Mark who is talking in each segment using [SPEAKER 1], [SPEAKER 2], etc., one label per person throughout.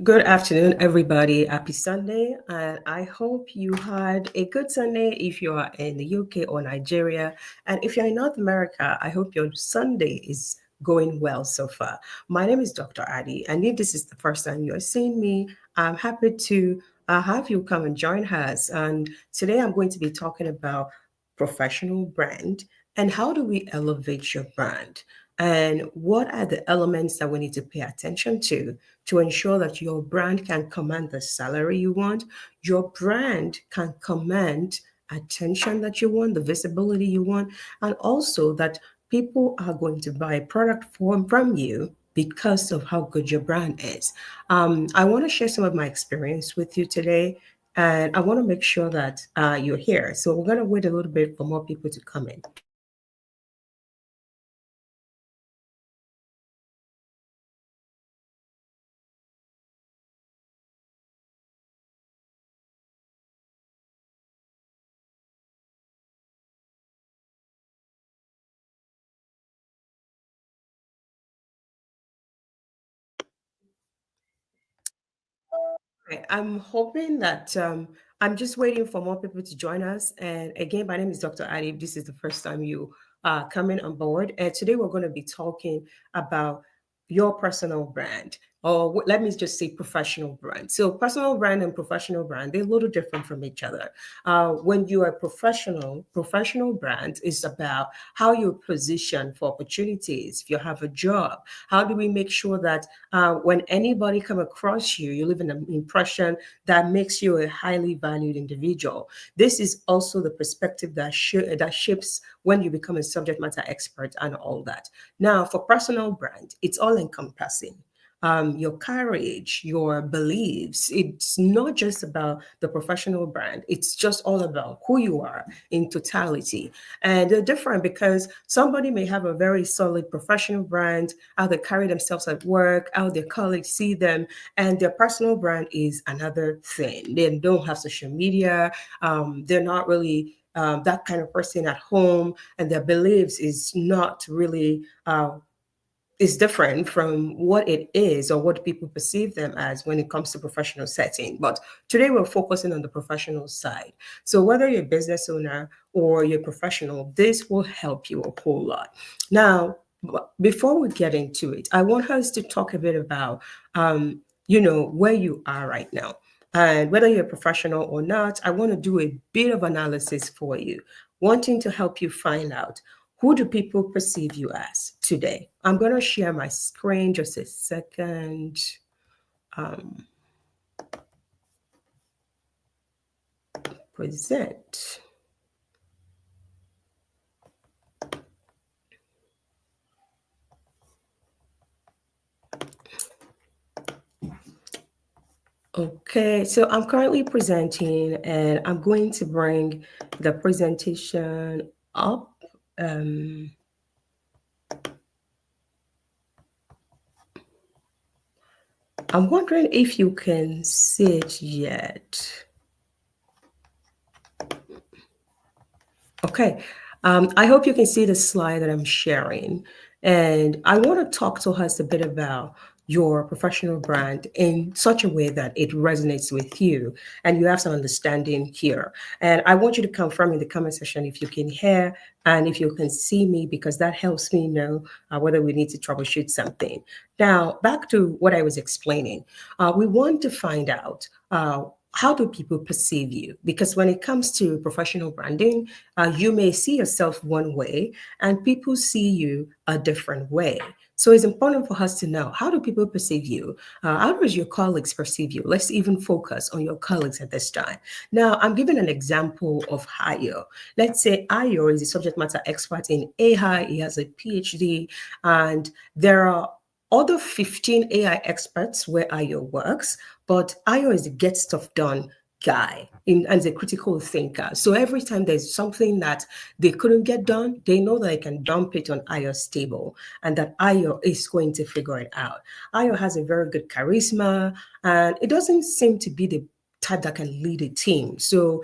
[SPEAKER 1] Good afternoon, everybody. Happy Sunday. And I hope you had a good Sunday if you are in the UK or Nigeria. And if you're in North America, I hope your Sunday is going well so far. My name is Dr. Adi. And if this is the first time you're seeing me, I'm happy to have you come and join us. And today I'm going to be talking about professional brand and how do we elevate your brand? And what are the elements that we need to pay attention to ensure that your brand can command the salary you want, your brand can command attention that you want, the visibility you want, and also that people are going to buy a product from you because of how good your brand is. I want to share some of my experience with you today, and I want to make sure that you're here. So we're going to wait a little bit for more people to come in. Right. I'm hoping that I'm just waiting for more people to join us. And again, my name is Dr. Adi. If this is the first time you are coming on board, and today we're going to be talking about your personal brand, or let me just say professional brand. So, personal brand and professional brand, they're a little different from each other. When you are professional, professional brand is about how you position for opportunities. If you have a job, how do we make sure that when anybody come across you, you leave an impression that makes you a highly valued individual. This is also the perspective that shapes when you become a subject matter expert and all that. Now, for personal brand, it's all encompassing. Your courage, your beliefs. It's not just about the professional brand. It's just all about who you are in totality. And they're different because somebody may have a very solid professional brand, how they carry themselves at work, how their colleagues see them, and their personal brand is another thing. They don't have social media. They're not really that kind of person at home, and their beliefs is not really is different from what it is or what people perceive them as when it comes to professional setting. But today we're focusing on the professional side. So whether you're a business owner or you're a professional, this will help you a whole lot. Now, before we get into it, I want us to talk a bit about, where you are right now. And whether you're a professional or not, I want to do a bit of analysis for you, wanting to help you find out who do people perceive you as today? I'm going to share my screen just a second. Um, Present. Okay, so I'm currently presenting and I'm going to bring the presentation up. Um, I'm wondering if you can see it yet. Okay. I hope you can see the slide that I'm sharing. And I want to talk to us a bit about your professional brand in such a way that it resonates with you and you have some understanding here. And I want you to confirm in the comment section if you can hear and if you can see me, because that helps me know whether we need to troubleshoot something. Now, back to what I was explaining. We want to find out how do people perceive you? Because when it comes to professional branding, you may see yourself one way and people see you a different way. So it's important for us to know, how do people perceive you? How does your colleagues perceive you? Let's even focus on your colleagues at this time. Now, I'm giving an example of Ayo. Let's say Ayo is a subject matter expert in AI. He has a PhD, and there are other 15 AI experts where Ayo works, but Ayo is the get stuff done guy and is a critical thinker. So every time there's something that they couldn't get done, they know that they can dump it on Ayo's table and that Ayo is going to figure it out. Ayo has a very good charisma, and it doesn't seem to be the type that can lead a team. So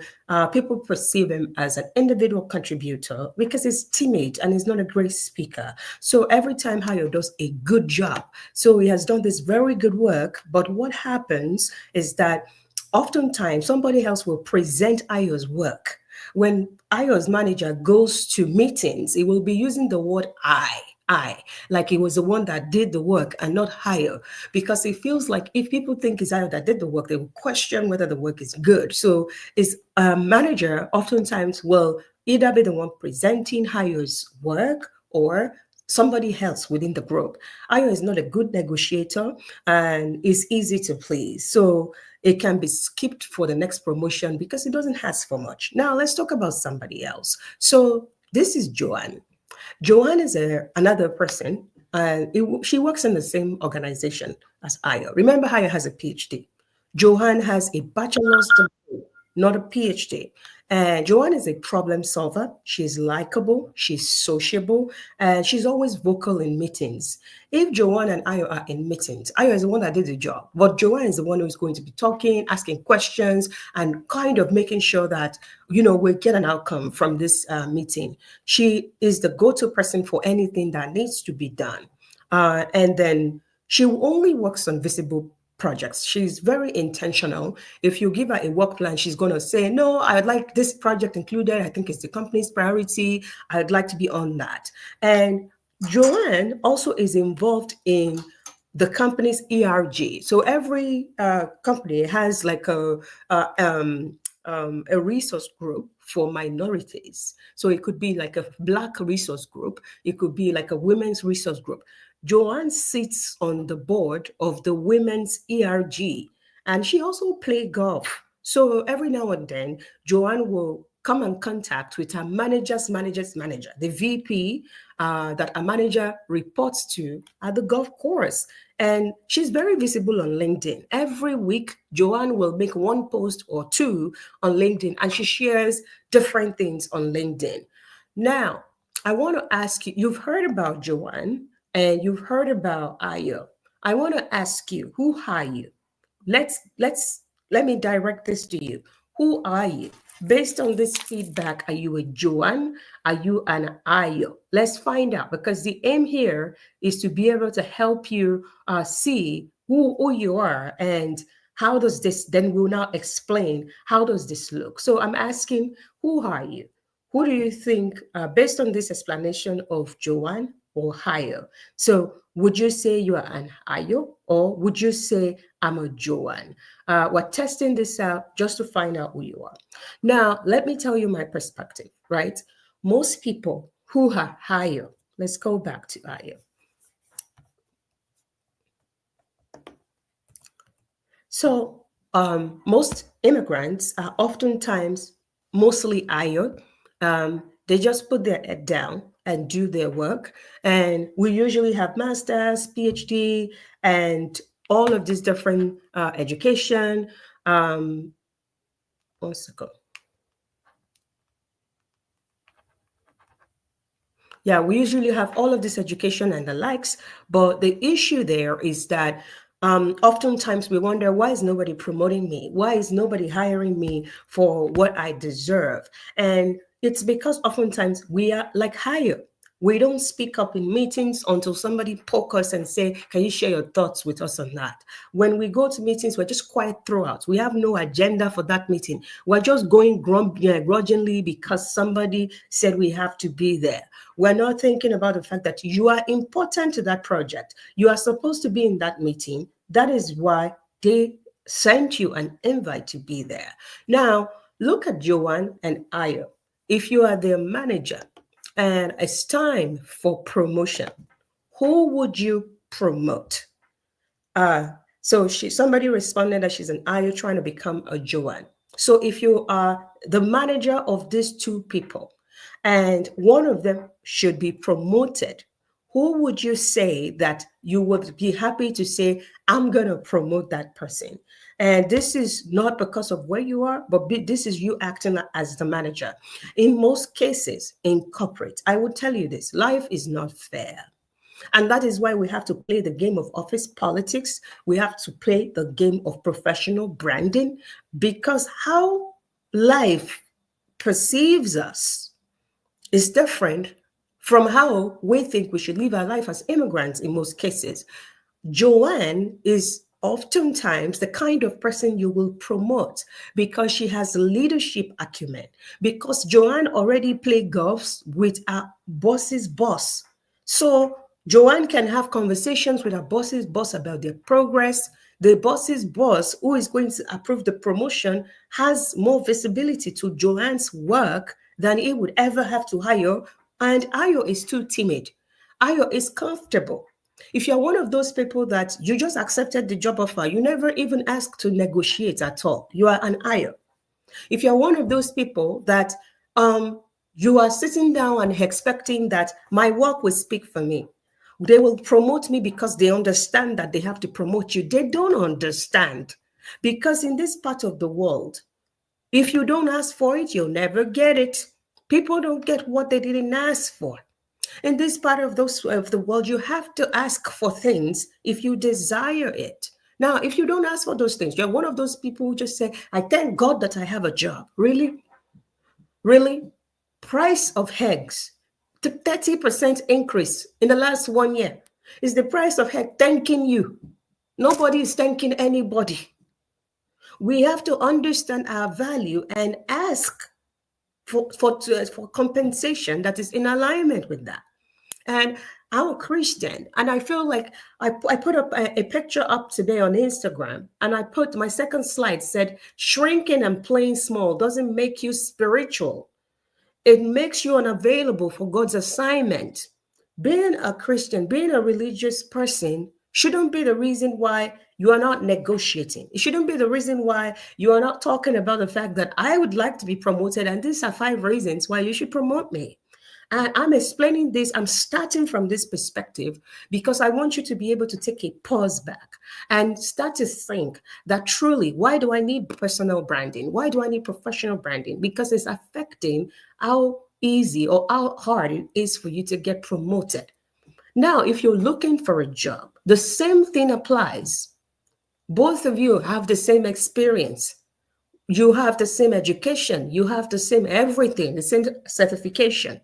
[SPEAKER 1] people perceive him as an individual contributor because he's timid and he's not a great speaker. So every time Hayo does a good job, so he has done this very good work. But what happens is that oftentimes somebody else will present Ayo's work. When Ayo's manager goes to meetings, he will be using the word I, like he was the one that did the work and not Hayo, because he feels like if people think it's Ayo that did the work, they will question whether the work is good. So his manager oftentimes will either be the one presenting Hayo's work or somebody else within the group. Ayo is not a good negotiator and is easy to please. So it can be skipped for the next promotion because it doesn't ask for much. Now let's talk about somebody else. So this is Joanne. Joanne is another person, and she works in the same organization as Aya. Remember, Aya has a PhD. Joanne has a bachelor's degree, not a PhD. And Joanne is a problem solver. She's likable, she's sociable, and she's always vocal in meetings. If Joanne and Ayo are in meetings, Ayo is the one that did the job, but Joanne is the one who's going to be talking, asking questions, and kind of making sure that, we get an outcome from this meeting. She is the go-to person for anything that needs to be done. And then she only works on visible projects. She's very intentional. If you give her a work plan, she's going to say, no, I'd like this project included. I think it's the company's priority. I'd like to be on that. And Joanne also is involved in the company's ERG. So every company has like a resource group for minorities. So it could be like a Black resource group. It could be like a women's resource group. Joanne sits on the board of the women's ERG, and she also plays golf. So every now and then, Joanne will come in contact with her manager's manager, the VP that a manager reports to at the golf course. And she's very visible on LinkedIn. Every week, Joanne will make one post or two on LinkedIn, and she shares different things on LinkedIn. Now, I want to ask you, you've heard about Joanne and you've heard about Ayo. I want to ask you, who are you? Let me direct this to you. Who are you? Based on this feedback, are you a Joanne? Are you an Ayo? Let's find out, because the aim here is to be able to help you see who you are and how does this, then we'll now explain how does this look. So I'm asking, who are you? Who do you think, based on this explanation of Joanne or Hayo? So would you say you are an Ayo, or would you say I'm a Joanne? We're testing this out just to find out who you are. Now, let me tell you my perspective, right? Most people who are Hayo, let's go back to Hayo. So most immigrants are oftentimes mostly Ayo. They just put their head down and do their work. And we usually have masters, PhD, and all of these different education. One second. Yeah, we usually have all of this education and the likes, but the issue there is that oftentimes we wonder, why is nobody promoting me? Why is nobody hiring me for what I deserve? And it's because oftentimes we are like higher. We don't speak up in meetings until somebody poke us and say, can you share your thoughts with us on that? When we go to meetings, we're just quiet throughout. We have no agenda for that meeting. We're just going grudgingly because somebody said we have to be there. We're not thinking about the fact that you are important to that project. You are supposed to be in that meeting. That is why they sent you an invite to be there. Now, look at Joanne and Ayo. If you are their manager, and it's time for promotion, who would you promote? So somebody responded that she's an Ayo trying to become a Joanne. So if you are the manager of these two people and one of them should be promoted, who would you say that you would be happy to say, I'm going to promote that person? And this is not because of where you are, but this is you acting as the manager. In most cases, in corporate, I would tell you this, life is not fair. And that is why we have to play the game of office politics. We have to play the game of professional branding, because how life perceives us is different from how we think we should live our life as immigrants in most cases. Joanne is oftentimes the kind of person you will promote because she has leadership acumen, because Joanne already played golf with her boss's boss. So Joanne can have conversations with her boss's boss about their progress. The boss's boss, who is going to approve the promotion, has more visibility to Joanne's work than he would ever have to Ayo. And Ayo is too timid. Ayo is comfortable. If you're one of those people that you just accepted the job offer, you never even asked to negotiate at all, you are an Ayo. If you're one of those people that you are sitting down and expecting that my work will speak for me, they will promote me because they understand that they have to promote you. They don't understand, because in this part of the world, if you don't ask for it, you'll never get it. People don't get what they didn't ask for. In this part of the world, you have to ask for things if you desire it. Now, if you don't ask for those things, you're one of those people who just say, I thank God that I have a job. Really? Really? Price of eggs, 30% increase in the last 1 year. Is the price of egg thanking you? Nobody is thanking anybody. We have to understand our value and ask for compensation that is in alignment with that. And I'm a Christian, and I feel like I put up a picture up today on Instagram, and I put my second slide said, shrinking and playing small doesn't make you spiritual. It makes you unavailable for God's assignment. Being a Christian, being a religious person shouldn't be the reason why you are not negotiating. It shouldn't be the reason why you are not talking about the fact that I would like to be promoted, and these are 5 reasons why you should promote me. And I'm explaining this, I'm starting from this perspective because I want you to be able to take a pause back and start to think that truly, why do I need personal branding? Why do I need professional branding? Because it's affecting how easy or how hard it is for you to get promoted. Now, if you're looking for a job, the same thing applies. Both of you have the same experience. You have the same education. You have the same everything, the same certification.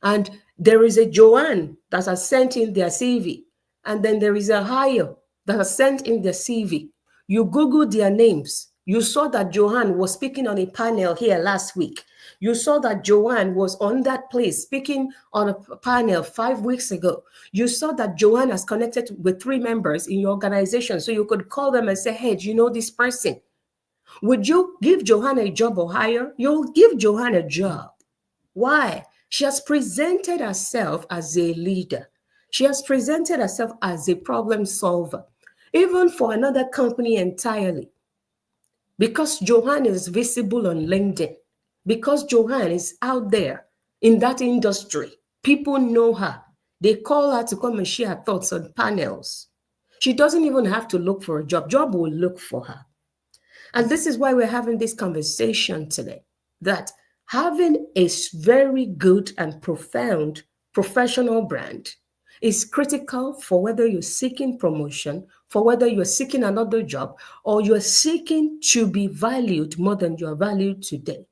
[SPEAKER 1] And there is a Joanne that has sent in their CV. And then there is a Ayo that has sent in their CV. You Google their names. You saw that Joanne was speaking on a panel here last week. You saw that Joanne was on that place speaking on a panel 5 weeks ago. You saw that Joanne has connected with 3 members in your organization. So you could call them and say, hey, do you know this person? Would you give Joanne a job or hire? You'll give Joanne a job. Why? She has presented herself as a leader. She has presented herself as a problem solver, even for another company entirely. Because Joanne is visible on LinkedIn, because Joanne is out there in that industry, people know her. They call her to come and share her thoughts on panels. She doesn't even have to look for a job. Job will look for her. And this is why we're having this conversation today, that having a very good and profound professional brand is critical for whether you're seeking promotion, for whether you're seeking another job, or you're seeking to be valued more than you are valued today.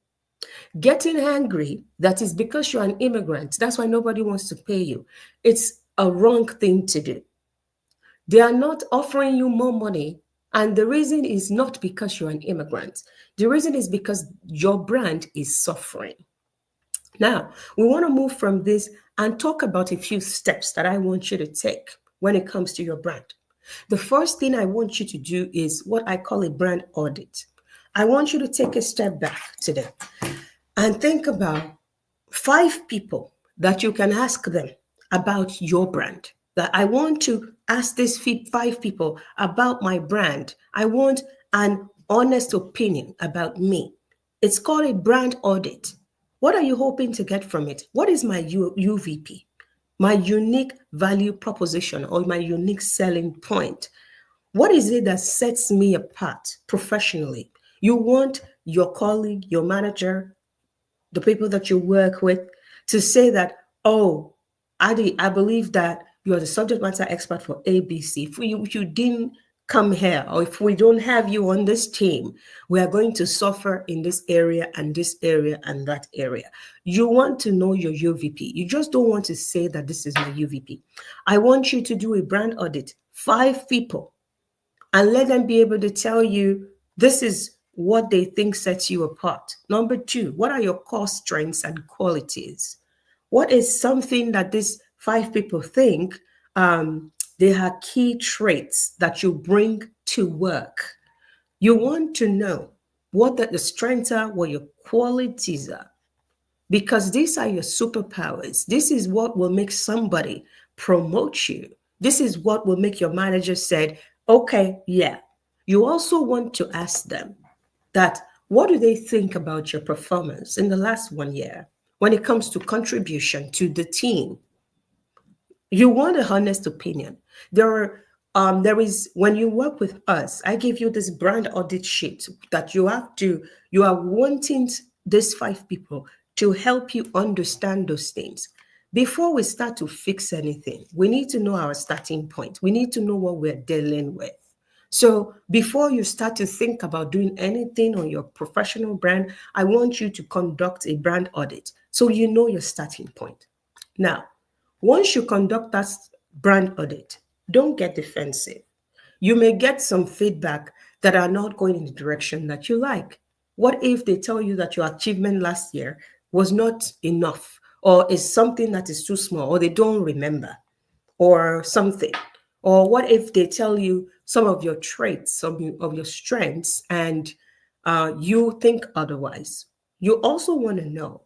[SPEAKER 1] Getting angry, that is because you're an immigrant, that's why nobody wants to pay you. It's a wrong thing to do. They are not offering you more money. And the reason is not because you're an immigrant. The reason is because your brand is suffering. Now, we want to move from this and talk about a few steps that I want you to take when it comes to your brand. The first thing I want you to do is what I call a brand audit. I want you to take a step back today and think about 5 people that you can ask them about your brand. That I want to ask these 5 people about my brand. I want an honest opinion about me. It's called a brand audit. What are you hoping to get from it? What is my UVP? My unique value proposition or my unique selling point? What is it that sets me apart professionally? You want your colleague, your manager, the people that you work with to say that, oh, Adi, I believe that you are the subject matter expert for ABC. If you didn't come here, or if we don't have you on this team, we are going to suffer in this area and this area and that area. You want to know your UVP. You just don't want to say that this is my UVP. I want you to do a brand audit, 5 people, and let them be able to tell you this is what they think sets you apart. Number two, what are your core strengths and qualities? What is something that these 5 people think they are key traits that you bring to work? You want to know what the strengths are, what your qualities are, because these are your superpowers. This is what will make somebody promote you. This is what will make your manager said, okay, yeah. You also want to ask them that what do they think about your performance in the last 1 year when it comes to contribution to the team? You want a honest opinion. There is when you work with us, I give you this brand audit sheet that you are wanting these 5 people to help you understand those things. Before we start to fix anything, we need to know our starting point. We need to know what we're dealing with. So before you start to think about doing anything on your professional brand, I want you to conduct a brand audit so you know your starting point. Now, once you conduct that brand audit, don't get defensive. You may get some feedback that are not going in the direction that you like. What if they tell you that your achievement last year was not enough, or is something that is too small, or they don't remember, or something? Or what if they tell you some of your traits, some of your strengths, and you think otherwise? You also want to know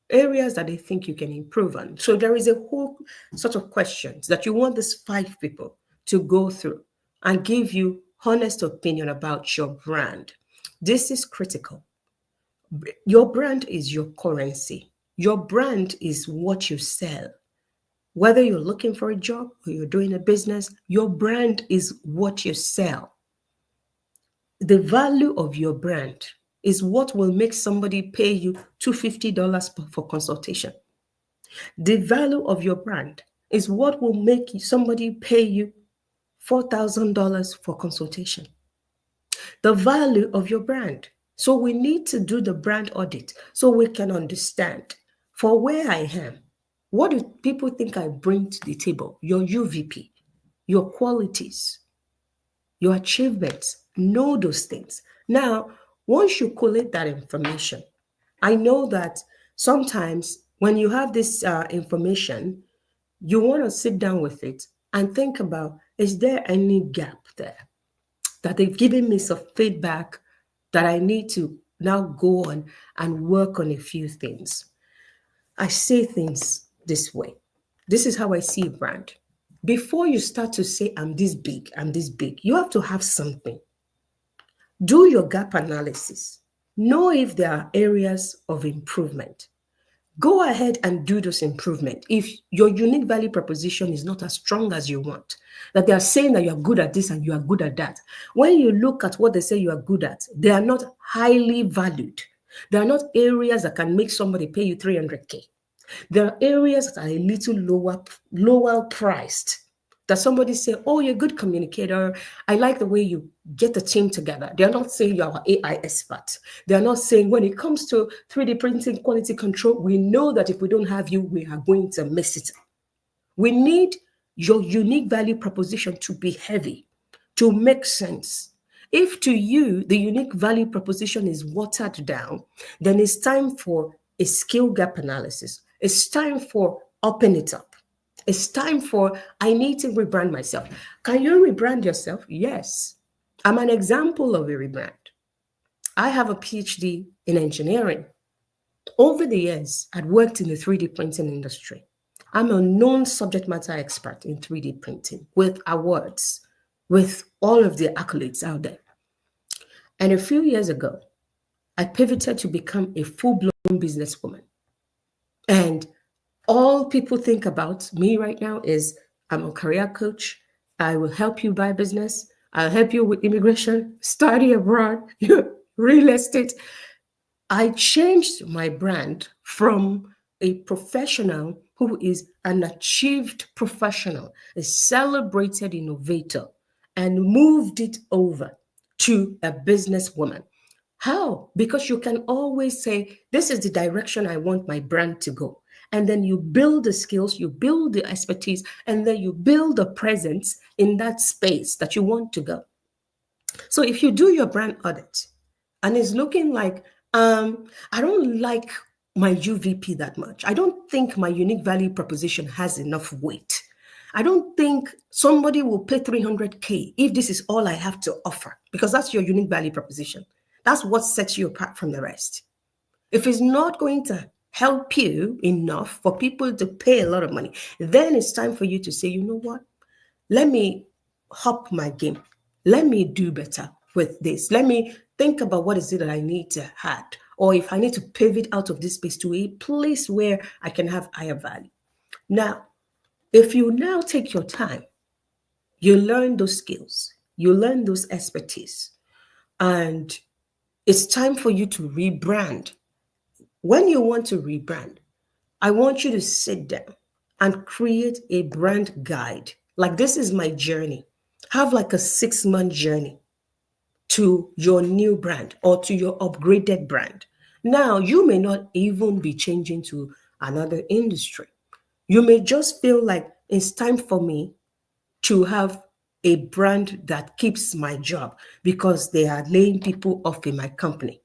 [SPEAKER 1] areas that they think you can improve on. So there is a whole sort of questions that you want these 5 people to go through and give you honest opinion about your brand. This is critical. Your brand is your currency. Your brand is what you sell. Whether you're looking for a job or you're doing a business, your brand is what you sell. The value of your brand is what will make somebody pay you $250 for consultation. The value of your brand is what will make somebody pay you $4,000 for consultation. The value of your brand. So we need to do the brand audit so we can understand for where I am. What do people think I bring to the table? Your UVP, your qualities, your achievements. Know those things. Now, once you collate that information, I know that sometimes when you have this information, you want to sit down with it and think about, is there any gap there that they've given me some feedback that I need to now go on and work on a few things? I say things this way. This is how I see a brand. Before you start to say, I'm this big, you have to have something. Do your gap analysis. Know if there are areas of improvement. Go ahead and do those improvement. If your unique value proposition is not as strong as you want, that they are saying that you are good at this and you are good at that, when you look at what they say you are good at, they are not highly valued. They are not areas that can make somebody pay you 300K. There are areas that are a little lower priced. That somebody say, oh, you're a good communicator. I like the way you get the team together. They're not saying you're an AI expert. They're not saying when it comes to 3D printing quality control, we know that if we don't have you, we are going to miss it. We need your unique value proposition to be heavy, to make sense. If to you, the unique value proposition is watered down, then it's time for a skill gap analysis. It's time for open it up. It's time for, I need to rebrand myself. Can you rebrand yourself? Yes. I'm an example of a rebrand. I have a PhD in engineering. Over the years, I'd worked in the 3D printing industry. I'm a known subject matter expert in 3D printing with awards, with all of the accolades out there. And a few years ago, I pivoted to become a full-blown businesswoman. And all people think about me right now is I'm a career coach. I will help you buy business. I'll help you with immigration, study abroad, real estate. I changed my brand from a professional who is an achieved professional, a celebrated innovator, and moved it over to a businesswoman. How? Because you can always say, this is the direction I want my brand to go. And then you build the skills, you build the expertise, and then you build a presence in that space that you want to go. So if you do your brand audit and it's looking like, I don't like my UVP that much. I don't think my unique value proposition has enough weight. I don't think somebody will pay 300K if this is all I have to offer, because that's your unique value proposition. That's what sets you apart from the rest. If it's not going to help you enough for people to pay a lot of money, then it's time for you to say, you know what? Let me hop my game. Let me do better with this. Let me think about what is it that I need to add, or if I need to pivot out of this space to a place where I can have higher value. Now, if you now take your time, you learn those skills, you learn those expertise, and it's time for you to rebrand. When you want to rebrand, I want you to sit down and create a brand guide. Like, this is my journey. Have like a 6-month journey to your new brand or to your upgraded brand. Now, you may not even be changing to another industry. You may just feel like it's time for me to have a brand that keeps my job because they are laying people off in my company.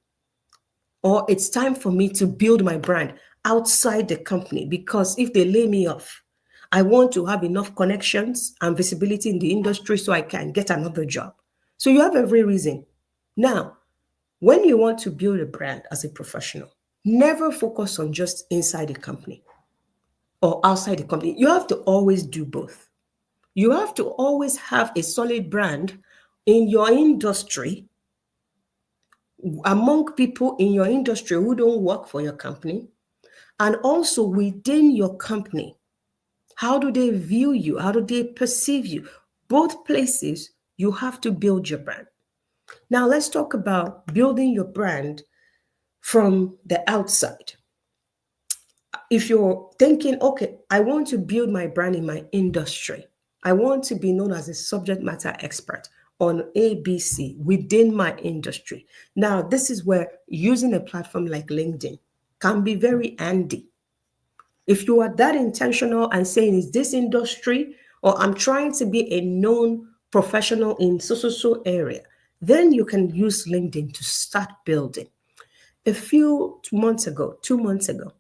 [SPEAKER 1] Or it's time for me to build my brand outside the company because if they lay me off, I want to have enough connections and visibility in the industry so I can get another job. So you have every reason. Now, when you want to build a brand as a professional, never focus on just inside the company or outside the company. You have to always do both. You have to always have a solid brand in your industry, among people in your industry who don't work for your company, and also within your company. How do they view you? How do they perceive you? Both places, you have to build your brand. Now, let's talk about building your brand from the outside. If you're thinking, okay, I want to build my brand in my industry, I want to be known as a subject matter expert on ABC within my industry. Now, this is where using a platform like LinkedIn can be very handy. If you are that intentional and saying, is this industry, or I'm trying to be a known professional in so area, then you can use LinkedIn to start building. A few months ago, 2 months ago,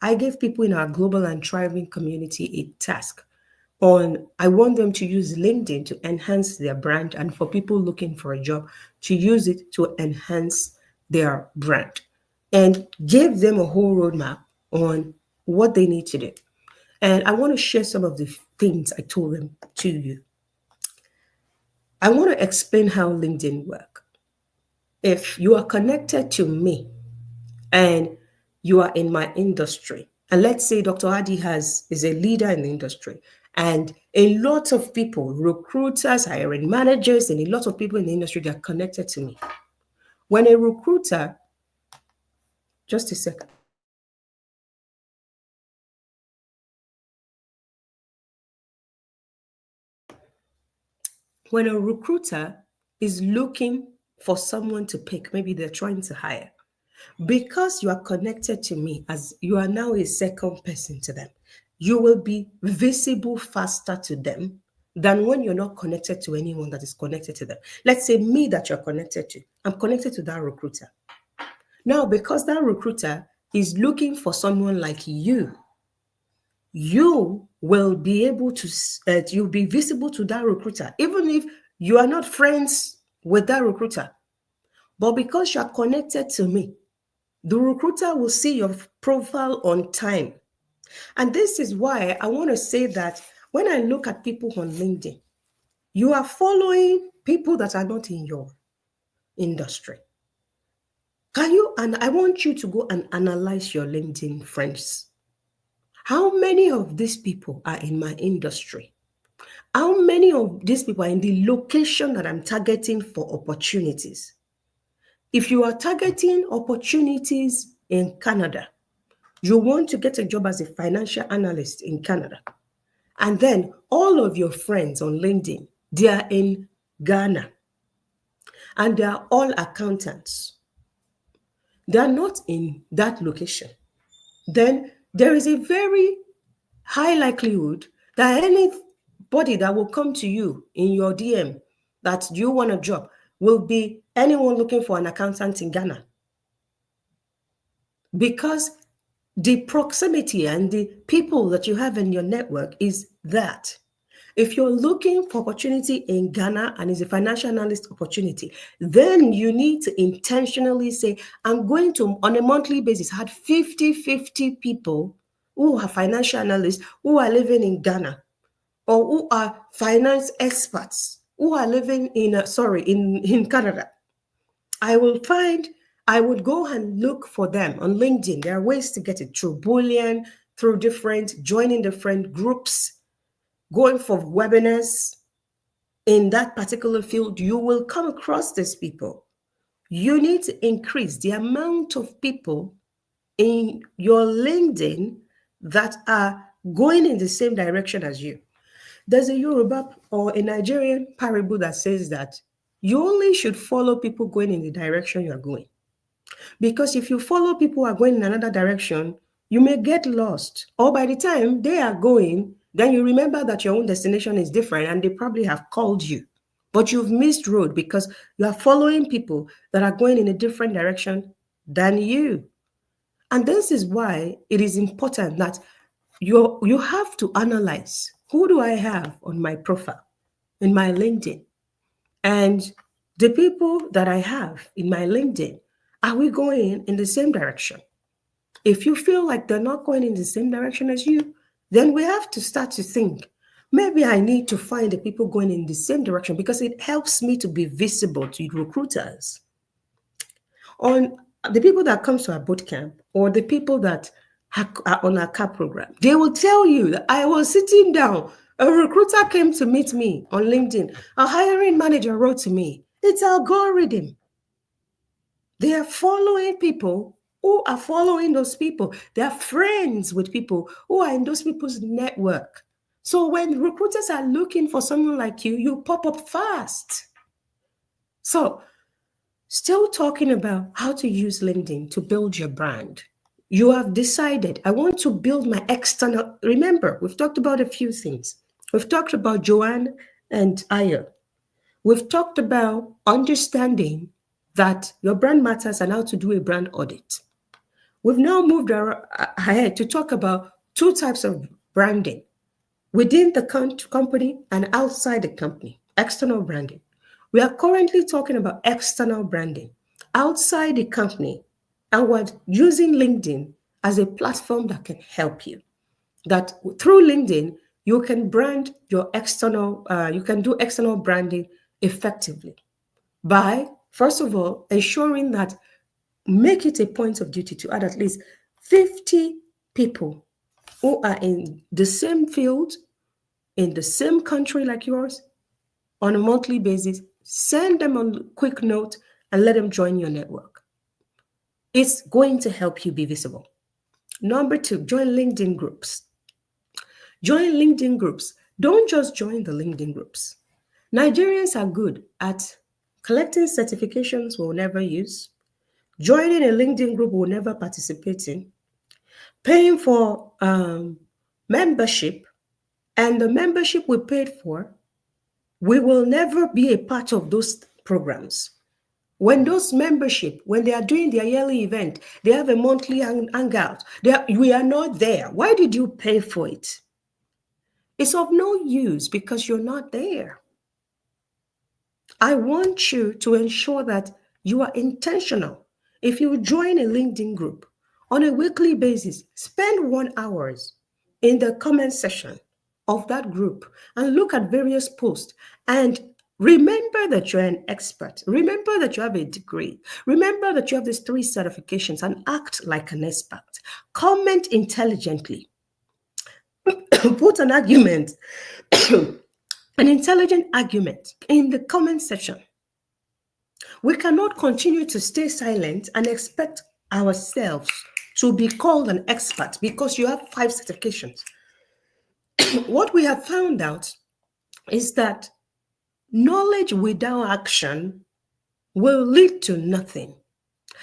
[SPEAKER 1] I gave people in our global and thriving community a task on, I want them to use LinkedIn to enhance their brand, and for people looking for a job to use it to enhance their brand, and gave them a whole roadmap on what they need to do. And I want to share some of the things I told them to you. I want to explain how LinkedIn works. If you are connected to me and you are in my industry, and let's say Dr. Adi is a leader in the industry, and a lot of people, recruiters, hiring managers, and a lot of people in the industry that are connected to me. When a recruiter, just a second. When a recruiter is looking for someone to pick, maybe they're trying to hire, because you are connected to me, as you are now a second person to them, you will be visible faster to them than when you're not connected to anyone that is connected to them. Let's say me that you're connected to, I'm connected to that recruiter. Now, because that recruiter is looking for someone like you will be able to, you'll be visible to that recruiter, even if you are not friends with that recruiter. But because you are connected to me, the recruiter will see your profile on time. And this is why I want to say that when I look at people on LinkedIn, you are following people that are not in your industry. And I want you to go and analyze your LinkedIn friends. How many of these people are in my industry? How many of these people are in the location that I'm targeting for opportunities? If you are targeting opportunities in Canada, You want to get a job as a financial analyst in Canada. And then all of your friends on LinkedIn, they are in Ghana and they are all accountants. They are not in that location. Then there is a very high likelihood that anybody that will come to you in your DM that you want a job will be anyone looking for an accountant in Ghana. Because the proximity and the people that you have in your network is that. If you're looking for opportunity in Ghana and it's a financial analyst opportunity, then you need to intentionally say, I'm going to, on a monthly basis, had 50 people who are financial analysts who are living in Ghana or who are finance experts who are living in Canada. I would go and look for them on LinkedIn. There are ways to get it through Boolean, through joining different groups, going for webinars in that particular field. You will come across these people. You need to increase the amount of people in your LinkedIn that are going in the same direction as you. There's a Yoruba or a Nigerian parable that says that you only should follow people going in the direction you're going. Because if you follow people who are going in another direction, you may get lost. Or by the time they are going, then you remember that your own destination is different and they probably have called you. But you've missed road because you are following people that are going in a different direction than you. And this is why it is important that you have to analyze, who do I have on my profile, in my LinkedIn? And the people that I have in my LinkedIn, are we going in the same direction? If you feel like they're not going in the same direction as you, then we have to start to think, maybe I need to find the people going in the same direction because it helps me to be visible to recruiters. On the people that comes to our boot camp or the people that are on our CAP program, they will tell you that I was sitting down. A recruiter came to meet me on LinkedIn. A hiring manager wrote to me. It's algorithm. They are following people who are following those people. They are friends with people who are in those people's network. So when recruiters are looking for someone like you, you pop up fast. So still talking about how to use LinkedIn to build your brand. You have decided, I want to build my external. Remember, we've talked about a few things. We've talked about Joanne and Aya. We've talked about understanding that your brand matters and how to do a brand audit. We've now moved ahead to talk about two types of branding, within the company and outside the company, external branding. We are currently talking about external branding outside the company, and we're using LinkedIn as a platform that can help you. That through LinkedIn, you can brand your you can do external branding effectively by, first of all, ensuring that make it a point of duty to add at least 50 people who are in the same field, in the same country like yours, on a monthly basis. Send them a quick note and let them join your network. It's going to help you be visible. Number 2, join LinkedIn groups. Join LinkedIn groups. Don't just join the LinkedIn groups. Nigerians are good at collecting certifications we'll never use, joining a LinkedIn group we'll never participate in, paying for membership, and the membership we paid for, we will never be a part of those programs. When those membership, when they are doing their yearly event, they have a monthly hangout. We are not there. Why did you pay for it? It's of no use because you're not there. I want you to ensure that you are intentional. If you join a LinkedIn group on a weekly basis, spend 1 hour in the comment section of that group and look at various posts and remember that you're an expert. Remember that you have a degree. Remember that you have these 3 certifications and act like an expert. Comment intelligently. Put an argument, an intelligent argument in the comment section. We cannot continue to stay silent and expect ourselves to be called an expert because you have 5 certifications. What we have found out is that knowledge without action will lead to nothing.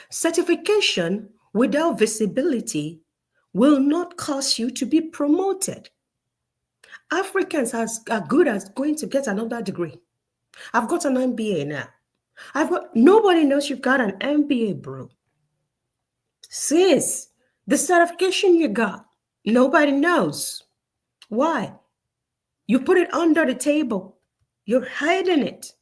[SPEAKER 1] Certification without visibility will not cause you to be promoted. Africans are good as going to get another degree. I've got an MBA now. I've got nobody knows you've got an MBA, bro. Sis, the certification you got, nobody knows. Why? You put it under the table. You're hiding it.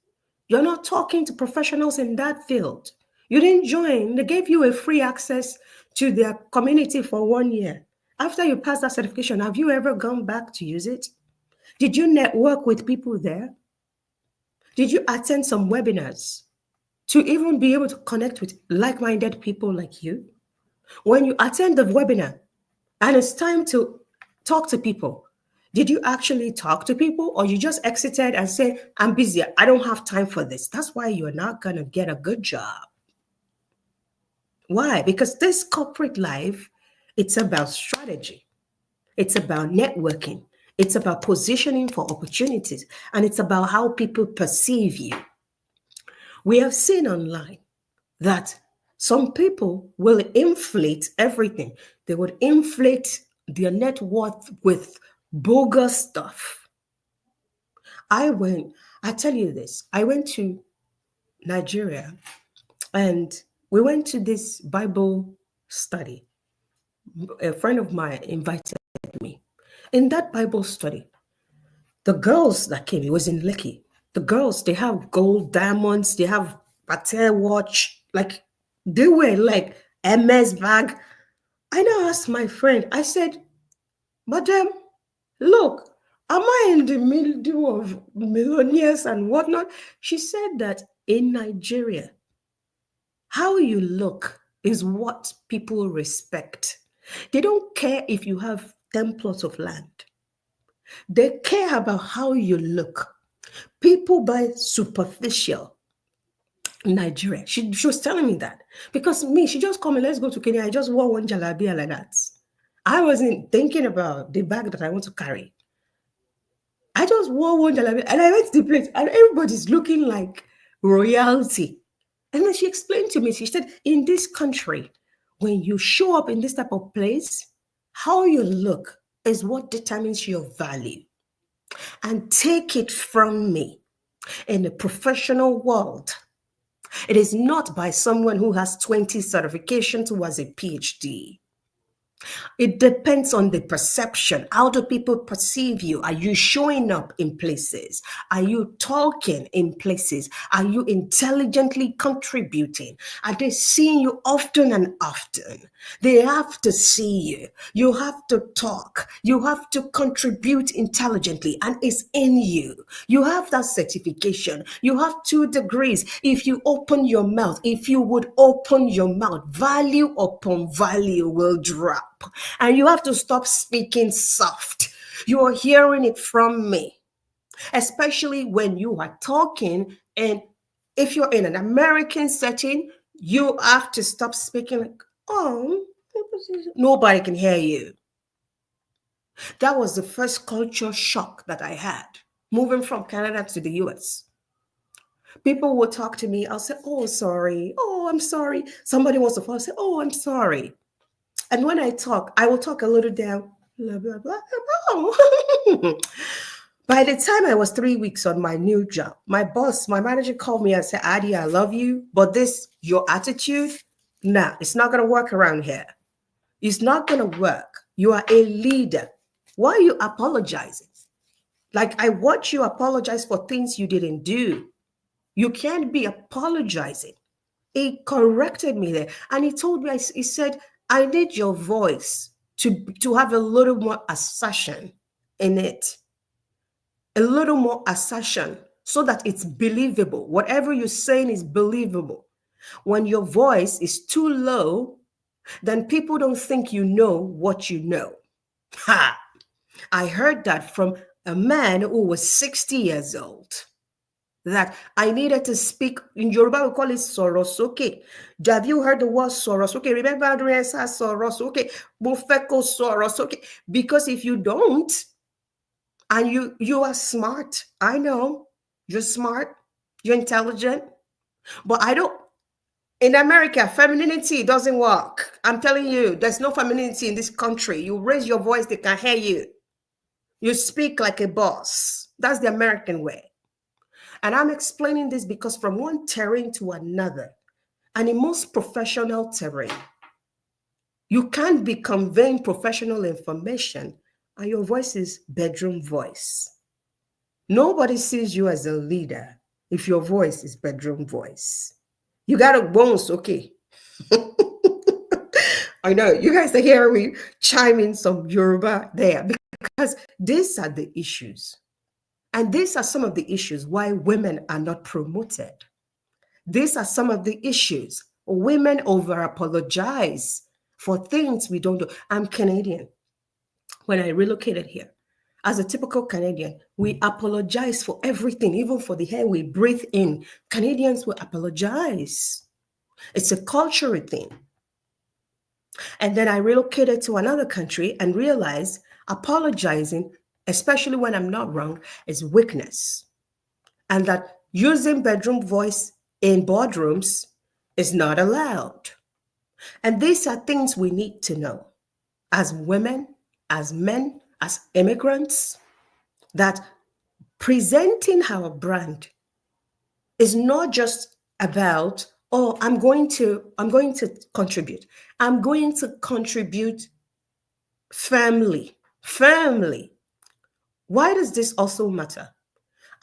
[SPEAKER 1] You're not talking to professionals in that field. You didn't join. They gave you a free access to their community for 1 year. After you pass that certification, have you ever gone back to use it? Did you network with people there? Did you attend some webinars to even be able to connect with like-minded people like you? When you attend the webinar and it's time to talk to people, did you actually talk to people or you just exited and said, I'm busy, I don't have time for this? That's why you're not going to get a good job. Why? Because this corporate life, it's about strategy. It's about networking. It's about positioning for opportunities. And it's about how people perceive you. We have seen online that some people will inflate everything. They would inflate their net worth with bogus stuff. I tell you this, I went to Nigeria and we went to this Bible study. A friend of mine invited me. In that Bible study, the girls that came, it was in Lekki. The girls, they have gold diamonds, they have Patek watch, like they were like MS bag. I now asked my friend, I said, Madam, look, am I in the middle of millionaires and whatnot? She said that in Nigeria, how you look is what people respect. They don't care if you have 10 plots of land. They care about how you look. People buy superficial. Nigeria. She was telling me that because me, she just called me, let's go to Kenya. I just wore one jalabia like that. I wasn't thinking about the bag that I want to carry. I just wore one jalabia and I went to the place and everybody's looking like royalty. And then she explained to me, she said, in this country, when you show up in this type of place, how you look is what determines your value. And take it from me, in the professional world, it is not by someone who has 20 certifications who has a PhD. It depends on the perception. How do people perceive you? Are you showing up in places? Are you talking in places? Are you intelligently contributing? Are they seeing you often and often? They have to see you. You have to talk. You have to contribute intelligently, and it's in you. You have that certification. You have 2 degrees. If you open your mouth, if you would open your mouth, value upon value will drop. And you have to stop speaking soft. You are hearing it from me, especially when you are talking. And if you're in an American setting, you have to stop speaking like, oh, nobody can hear you. That was the first culture shock that I had moving from Canada to the US. People will talk to me. I'll say, oh, sorry. Oh, I'm sorry. Somebody wants to fall. I'll say, oh, I'm sorry. And when I talk, I will talk a little down, blah, blah, blah, blah. By the time I was 3 weeks on my new job, my boss, my manager called me and said, Adi, I love you, but your attitude, nah, it's not going to work around here. It's not going to work. You are a leader. Why are you apologizing? Like, I watch you apologize for things you didn't do. You can't be apologizing. He corrected me there. And he told me, he said, I need your voice to have a little more assertion in it. A little more assertion so that it's believable. Whatever you're saying is believable. When your voice is too low, then people don't think you know what you know. Ha! I heard that from a man who was 60 years old. that I needed to speak. In Yoruba, we call it sorosoke. Have you heard the word sorosoke? Remember, Andrea says sorosoke. Bufeko sorosoke. Because if you don't, and you are smart, I know you're smart, you're intelligent, but I don't. In America, femininity doesn't work. I'm telling you, there's no femininity in this country. You raise your voice, they can hear you. You speak like a boss. That's the American way. And I'm explaining this because from one terrain to another, and in most professional terrain, you can't be conveying professional information and your voice is bedroom voice. Nobody sees you as a leader if your voice is bedroom voice. You got a bones, okay. I know you guys are hearing me chime in some Yoruba there because these are the issues. And these are some of the issues why women are not promoted. These are some of the issues. Women over apologize for things we don't do. I'm Canadian. When I relocated here, as a typical Canadian, we apologize for everything, even for the air we breathe in. Canadians will apologize. It's a cultural thing. And then I relocated to another country and realized apologizing, especially when I'm not wrong, is weakness. And that using bedroom voice in boardrooms is not allowed. And these are things we need to know as women, as men, as immigrants, that presenting our brand is not just about, oh, I'm going to contribute. I'm going to contribute firmly. Why does this also matter?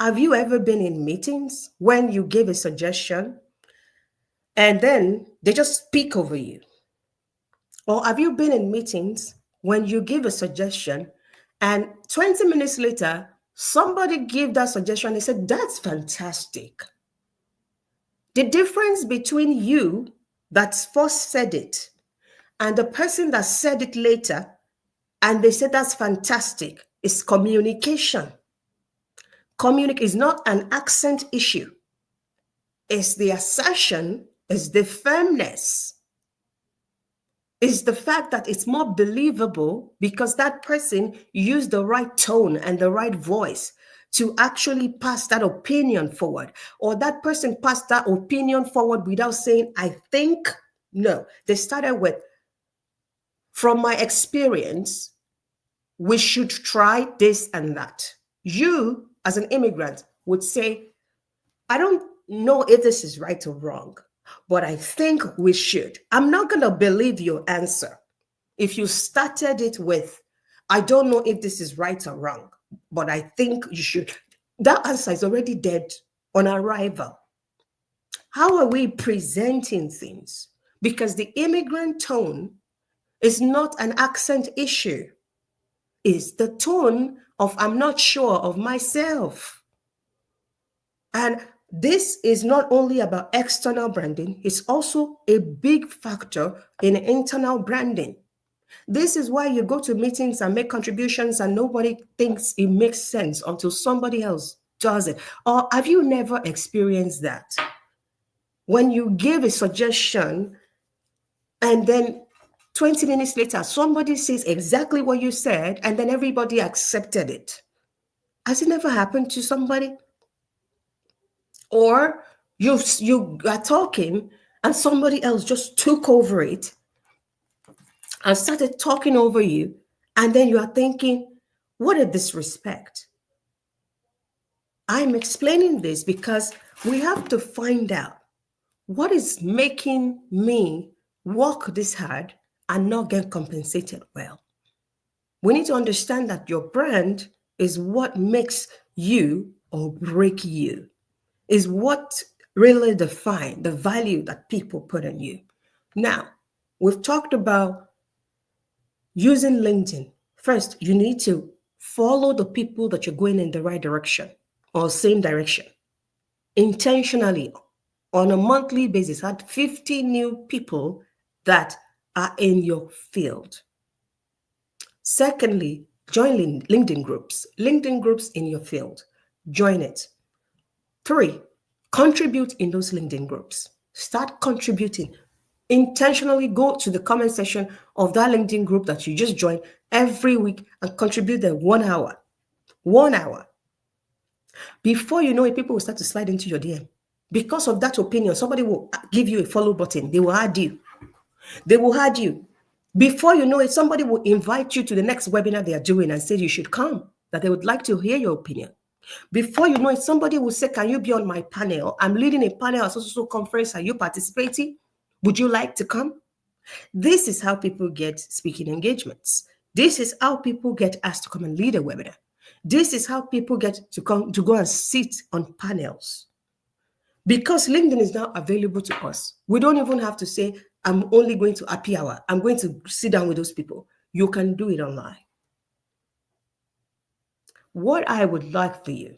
[SPEAKER 1] Have you ever been in meetings when you give a suggestion and then they just speak over you? Or have you been in meetings when you give a suggestion and 20 minutes later, somebody gave that suggestion and said, that's fantastic. The difference between you that first said it and the person that said it later and they said that's fantastic is communication. Communicate is not an accent issue. It's the assertion, it's the firmness. Is the fact that it's more believable because that person used the right tone and the right voice to actually pass that opinion forward, or that person passed that opinion forward without saying, I think. No, they started with, from my experience, we should try this and that. You, as an immigrant, would say, I don't know if this is right or wrong, but I think we should. I'm not going to believe your answer. If you started it with, I don't know if this is right or wrong, but I think you should. That answer is already dead on arrival. How are we presenting things? Because the immigrant tone is not an accent issue. It's the tone of, I'm not sure of myself. And this is not only about external branding, it's also a big factor in internal branding. This is why you go to meetings and make contributions and nobody thinks it makes sense until somebody else does it. Or have you never experienced that? When you give a suggestion and then 20 minutes later, somebody says exactly what you said and then everybody accepted it. Has it never happened to somebody? Or you are talking and somebody else just took over it and started talking over you, and then you are thinking, what a disrespect. I'm explaining this because we have to find out what is making me work this hard and not get compensated well. We need to understand that your brand is what makes you or break you, is what really define the value that people put on you. Now, we've talked about using LinkedIn. First, you need to follow the people that you're going in the right direction or same direction intentionally on a monthly basis. Add 50 new people that are in your field. Secondly, join LinkedIn groups in your field. Join it. Three, contribute in those LinkedIn groups. Start contributing. Intentionally go to the comment section of that LinkedIn group that you just joined every week and contribute there 1 hour. 1 hour. Before you know it, people will start to slide into your DM. Because of that opinion, somebody will give you a follow button. They will add you. They will add you. Before you know it, somebody will invite you to the next webinar they are doing and say you should come, that they would like to hear your opinion. Before you know it, somebody will say, can you be on my panel? I'm leading a panel at so conference. Are you participating? Would you like to come? This is how people get speaking engagements. This is how people get asked to come and lead a webinar. This is how people get to come to go and sit on panels. Because LinkedIn is now available to us. We don't even have to say, I'm only going to happy hour. I'm going to sit down with those people. You can do it online. What I would like for you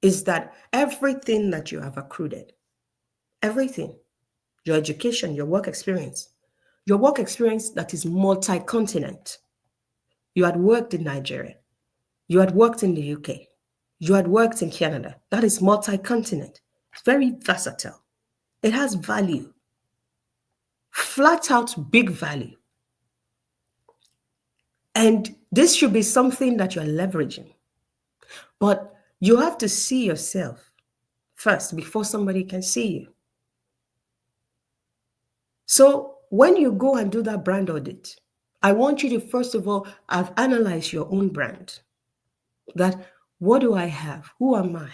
[SPEAKER 1] is that everything that you have accrued, everything, your education, your work experience that is multi-continent. You had worked in Nigeria. You had worked in the UK. You had worked in Canada. That is multi-continent. It's very versatile. It has value. Flat out big value. And this should be something that you're leveraging. But you have to see yourself first before somebody can see you. So when you go and do that brand audit, I want you to, first of all, have analyzed your own brand. That, what do I have? Who am I?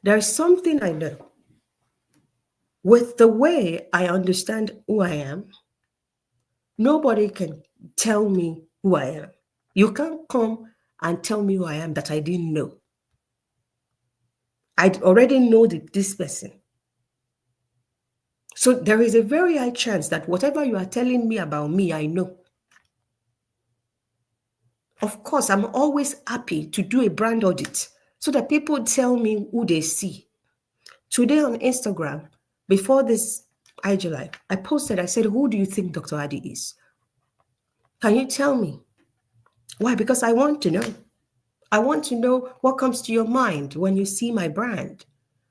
[SPEAKER 1] There's something I know. With the way I understand who I am, nobody can tell me who I am. You can't come and tell me who I am that I didn't know. I already know this person. So there is a very high chance that whatever you are telling me about me, I know. Of course, I'm always happy to do a brand audit so that people tell me who they see. Today on Instagram, before this IG Live, I posted, I said, who do you think Dr. Adi is? Can you tell me? Why? Because I want to know. I want to know what comes to your mind when you see my brand,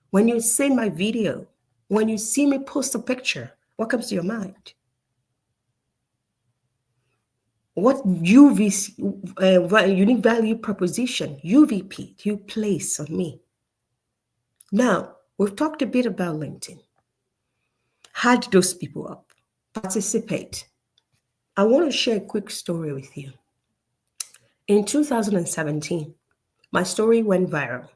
[SPEAKER 1] when you see my video, when you see me post a picture, what comes to your mind? What unique value proposition, UVP, do you place on me? Now, we've talked a bit about LinkedIn. Add those people up, participate. I want to share a quick story with you. In 2017, my story went viral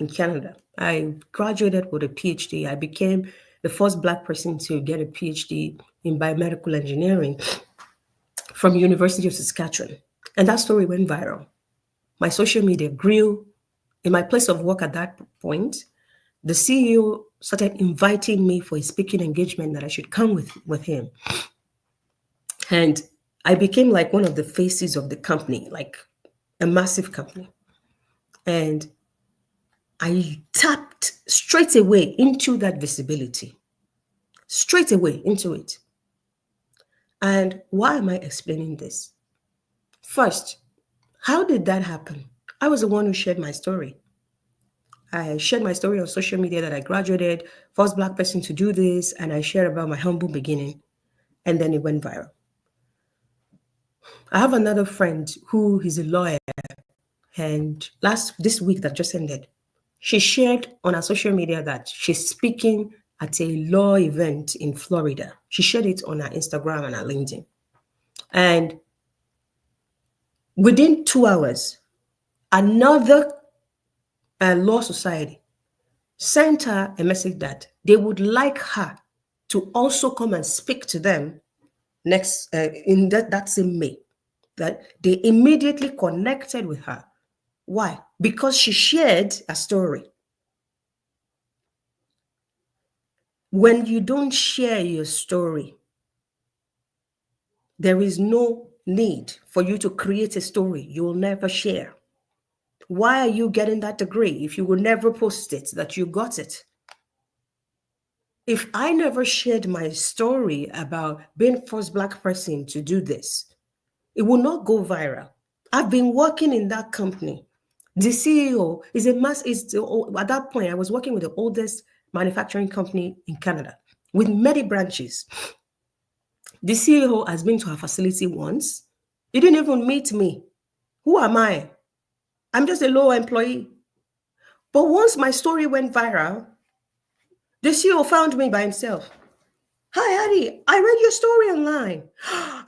[SPEAKER 1] in Canada. I graduated with a PhD. I became the first Black person to get a PhD in biomedical engineering from University of Saskatchewan. And that story went viral. My social media grew. In my place of work at that point, the CEO started inviting me for a speaking engagement that I should come with him. And I became like one of the faces of the company, like a massive company. And I tapped straight away into that visibility, straight away into it. And why am I explaining this? First, how did that happen? I was the one who shared my story. I shared my story on social media that I graduated, first Black person to do this, and I shared about my humble beginning, and then it went viral. I have another friend who is a lawyer, and this week that just ended, she shared on her social media that she's speaking at a law event in Florida. She shared it on her Instagram and her LinkedIn. And within 2 hours, another law society sent her a message that they would like her to also come and speak to them next in that same May. That they immediately connected with her. Why? Because she shared a story. When you don't share your story, there is no need for you to create a story you will never share. Why are you getting that degree if you will never post it, that you got it? If I never shared my story about being first Black person to do this, it will not go viral. I've been working in that company The CEO is a mass. At that point, I was working with the oldest manufacturing company in Canada with many branches. The CEO has been to our facility once. He didn't even meet me. Who am I? I'm just a low employee. But once my story went viral, the CEO found me by himself. Hi, Addie. I read your story online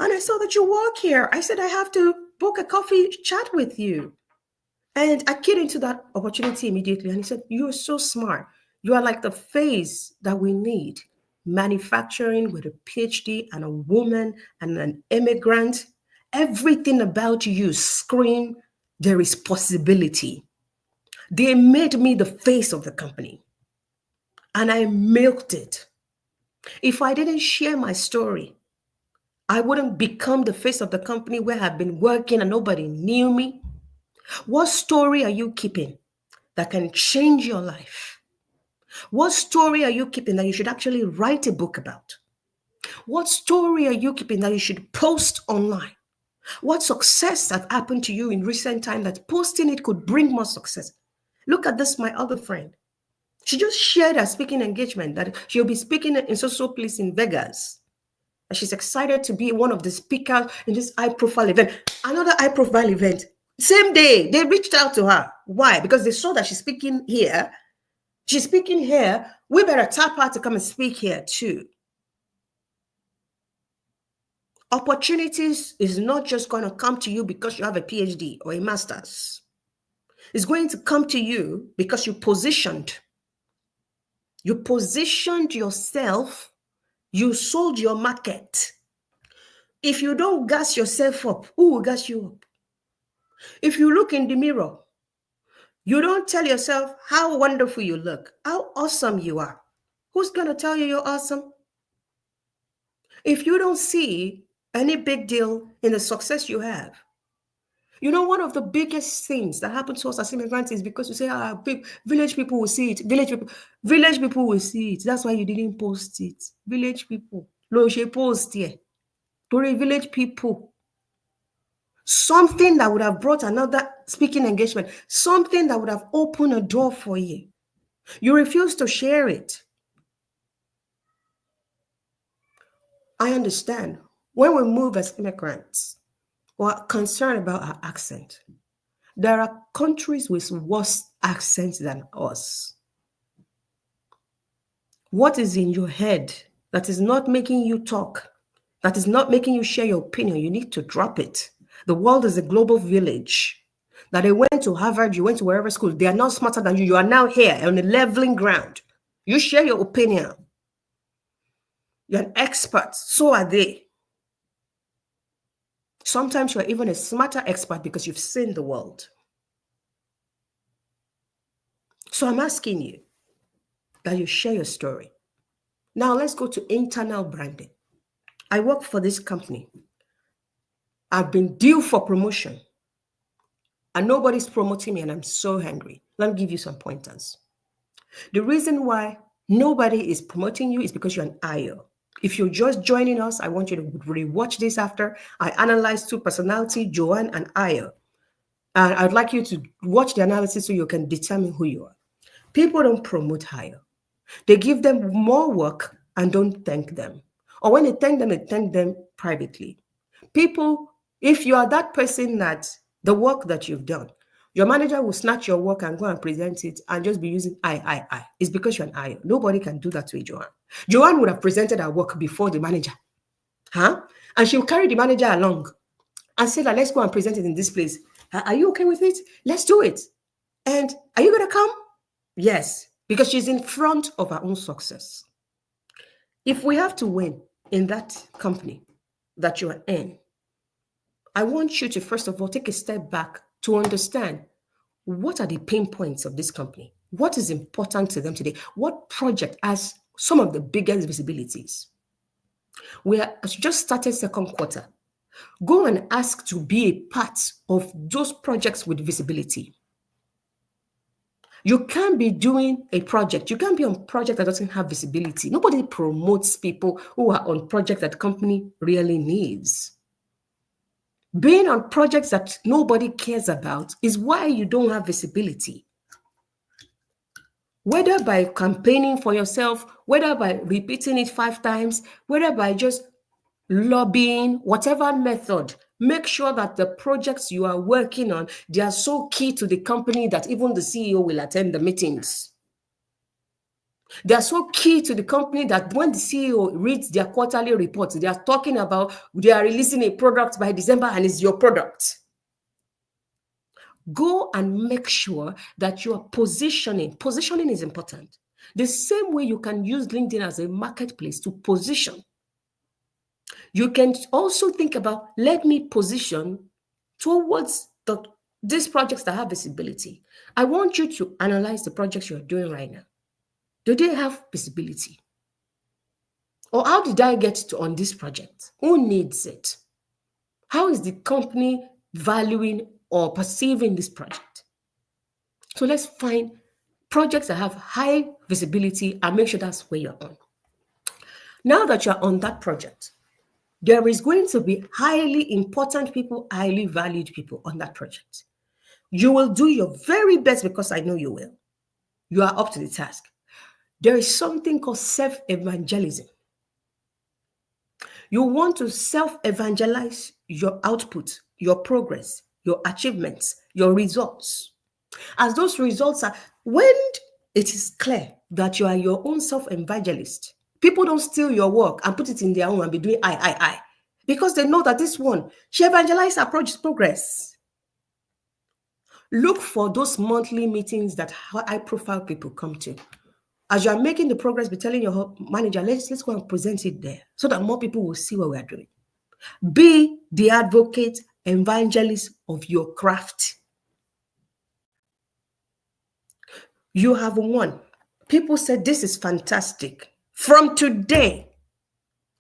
[SPEAKER 1] and I saw that you work here. I said I have to book a coffee chat with you. And I keyed into that opportunity immediately. And he said, you're so smart. You are like the face that we need. Manufacturing with a PhD and a woman and an immigrant. Everything about you scream there is possibility. They made me the face of the company. And I milked it. If I didn't share my story, I wouldn't become the face of the company where I've been working and nobody knew me. What story are you keeping that can change your life? What story are you keeping that you should actually write a book about? What story are you keeping that you should post online? What success that happened to you in recent time that posting it could bring more success? Look at this, my other friend. She just shared her speaking engagement that she'll be speaking in social place in Vegas. And she's excited to be one of the speakers in this high profile event. Another high profile event. Same day, they reached out to her. Why? Because they saw that she's speaking here. She's speaking here. We better tap her to come and speak here too. Opportunities is not just going to come to you because you have a PhD or a master's. It's going to come to you because you positioned. You positioned yourself. You sold your market. If you don't gas yourself up, who will gas you up? If you look in the mirror, you don't tell yourself how wonderful you look, how awesome you are. Who's going to tell you you're awesome? If you don't see any big deal in the success you have, you know, one of the biggest things that happen to us as immigrants is because you say, village people will see it. Village people will see it. That's why you didn't post it. Village people. Loje post here. To village people. Something that would have brought another speaking engagement. Something that would have opened a door for you. You refuse to share it. I understand. When we move as immigrants, we're concerned about our accent. There are countries with worse accents than us. What is in your head that is not making you talk, that is not making you share your opinion? You need to drop it. The world is a global village. That they went to Harvard, you went to wherever school, they are not smarter than you. You are now here on a leveling ground. You share your opinion. You're an expert. So are they. Sometimes you're even a smarter expert because you've seen the world. So I'm asking you that you share your story. Now let's go to internal branding. I work for this company. I've been due for promotion and nobody's promoting me and I'm so angry. Let me give you some pointers. The reason why nobody is promoting you is because you're an IO. If you're just joining us, I want you to rewatch this after. I analyzed two personalities, Joanne and Io. And I'd like you to watch the analysis so you can determine who you are. People don't promote higher. They give them more work and don't thank them. Or when they thank them privately. People, if you are that person that the work that you've done, your manager will snatch your work and go and present it and just be using I. It's because you're an I. Nobody can do that to a Joanne. Joanne would have presented her work before the manager. And she'll carry the manager along and say that let's go and present it in this place. Are you okay with it? Let's do it. And are you going to come? Yes, because she's in front of her own success. If we have to win in that company that you are in, I want you to, first of all, take a step back to understand what are the pain points of this company? What is important to them today? What project has some of the biggest visibilities? We are just started second quarter. Go and ask to be a part of those projects with visibility. You can't be doing a project. You can't be on a project that doesn't have visibility. Nobody promotes people who are on projects that the company really needs. Being on projects that nobody cares about is why you don't have visibility. Whether by campaigning for yourself, whether by repeating it 5 times, whether by just lobbying, whatever method, make sure that the projects you are working on, they are so key to the company that even the CEO will attend the meetings. They are so key to the company that when the CEO reads their quarterly reports, they are talking about they are releasing a product by December and it's your product. Go and make sure that you are positioning. Positioning is important. The same way you can use LinkedIn as a marketplace to position. You can also think about, let me position towards these projects that have visibility. I want you to analyze the projects you're doing right now. Do they have visibility? Or how did I get to on this project? Who needs it? How is the company valuing or perceiving this project? So let's find projects that have high visibility and make sure that's where you're on. Now that you're on that project, there is going to be highly important people, highly valued people on that project. You will do your very best because I know you will. You are up to the task. There is something called self-evangelism. You want to self-evangelize your output, your progress, your achievements, your results. As those results are, when it is clear that you are your own self-evangelist, people don't steal your work and put it in their own and be doing I. Because they know that this one, she evangelized her progress. Look for those monthly meetings that high-profile people come to. As you are making the progress, be telling your manager, let's go and present it there so that more people will see what we are doing. Be the advocate, evangelist of your craft. You have won. People said, this is fantastic. From today,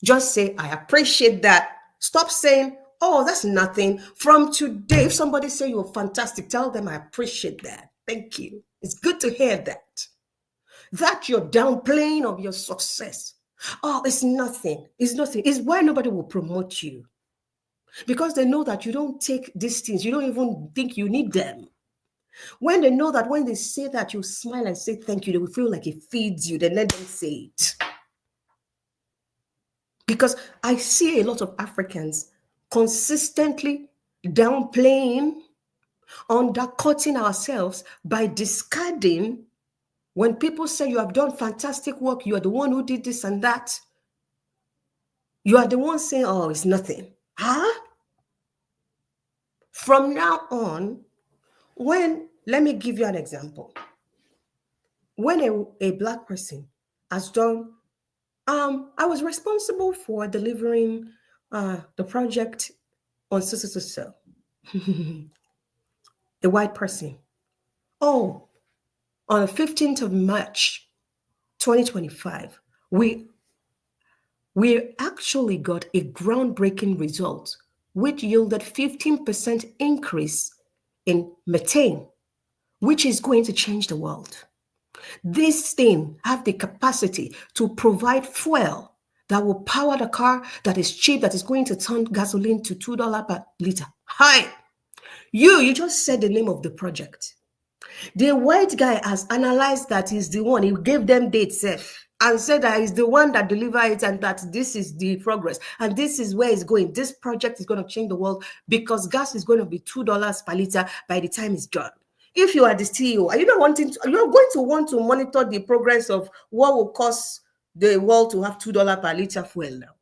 [SPEAKER 1] just say, I appreciate that. Stop saying, oh, that's nothing. From today, if somebody say you're fantastic, tell them I appreciate that. Thank you. It's good to hear that. That you're downplaying of your success. Oh, it's nothing. It's nothing. It's why nobody will promote you. Because they know that you don't take these things. You don't even think you need them. When they know that when they say that, you smile and say thank you, they will feel like it feeds you. Then let them say it. Because I see a lot of Africans consistently downplaying, undercutting ourselves by discarding. When people say you have done fantastic work, you are the one who did this and that, you are the one saying, oh, it's nothing. Huh? From now on, let me give you an example. When a Black person has done, I was responsible for delivering the project on so. A white person. Oh, on the 15th of March, 2025, we actually got a groundbreaking result, which yielded 15% increase in methane, which is going to change the world. This thing have the capacity to provide fuel that will power the car that is cheap, that is going to turn gasoline to $2 per liter. Hi, you just said the name of the project. The white guy has analyzed that he's the one. He gave them dates safe and said that he's the one that delivered it and that this is the progress and this is where it's going. This project is going to change the world because gas is going to be $2 per liter by the time it's done. If you are the CEO, are you not wanting to, you're going to want to monitor the progress of what will cost the world to have $2 per liter fuel now?